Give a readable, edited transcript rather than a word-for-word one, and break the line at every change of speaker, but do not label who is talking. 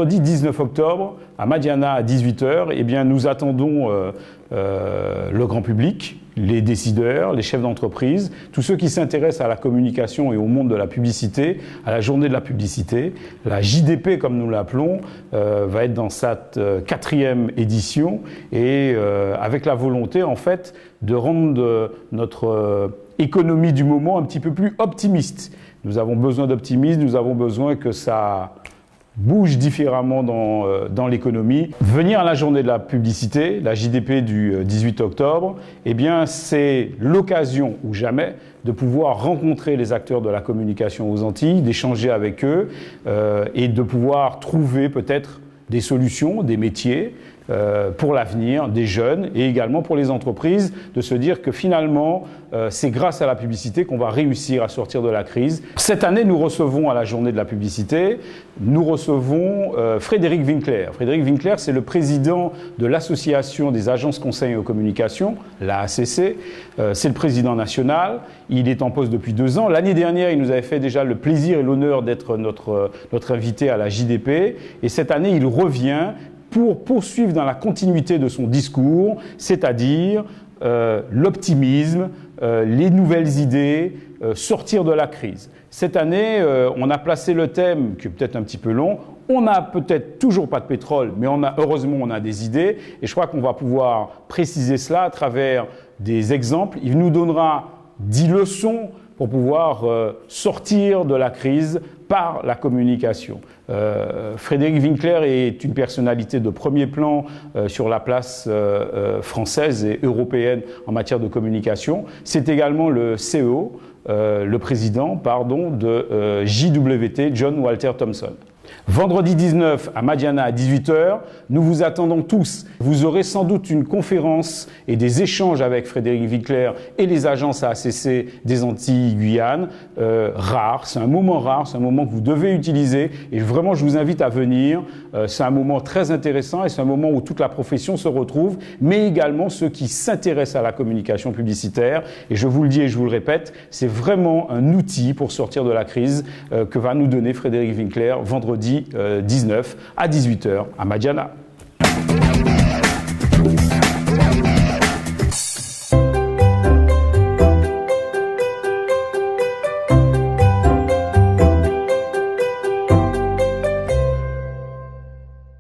vendredi 19 octobre, à Madiana à 18 h, eh bien, nous attendons le grand public, les décideurs, les chefs d'entreprise, tous ceux qui s'intéressent à la communication et au monde de la publicité, à la journée de la publicité. La JDP, comme nous l'appelons, va être dans sa 4e édition et avec la volonté, en fait, de rendre notre économie du moment un petit peu plus optimiste. Nous avons besoin d'optimisme, nous avons besoin que ça bouge différemment dans l'économie. Venir à la journée de la publicité, la JDP du 18 octobre, eh bien, c'est l'occasion ou jamais de pouvoir rencontrer les acteurs de la communication aux Antilles, d'échanger avec eux et de pouvoir trouver peut-être des solutions, des métiers pour l'avenir des jeunes et également pour les entreprises, de se dire que finalement, c'est grâce à la publicité qu'on va réussir à sortir de la crise. Cette année, nous recevons à la journée de la publicité, nous recevons Frédéric Winkler. Frédéric Winkler, c'est le président de l'Association des agences conseils aux communications, la ACC. C'est le président national. Il est en poste depuis 2 ans. L'année dernière, il nous avait fait déjà le plaisir et l'honneur d'être notre invité à la JDP. Et cette année, il revient pour poursuivre dans la continuité de son discours, c'est-à-dire l'optimisme, les nouvelles idées, sortir de la crise. Cette année, on a placé le thème, qui est peut-être un petit peu long, on n'a peut-être toujours pas de pétrole, mais heureusement on a des idées, et je crois qu'on va pouvoir préciser cela à travers des exemples. Il nous donnera 10 leçons pour pouvoir sortir de la crise par la communication. Frédéric Winkler est une personnalité de premier plan sur la place française et européenne en matière de communication. C'est également le CEO, le président, de JWT, John Walter Thompson. Vendredi 19 à Madiana à 18 h, nous vous attendons tous. Vous aurez sans doute une conférence et des échanges avec Frédéric Winkler et les agences ACC des Antilles-Guyane. Rare, c'est un moment rare, c'est un moment que vous devez utiliser et vraiment je vous invite à venir. C'est un moment très intéressant et c'est un moment où toute la profession se retrouve, mais également ceux qui s'intéressent à la communication publicitaire. Et je vous le dis et je vous le répète, c'est vraiment un outil pour sortir de la crise que va nous donner Frédéric Winkler vendredi 19 à 18 h à Madiana.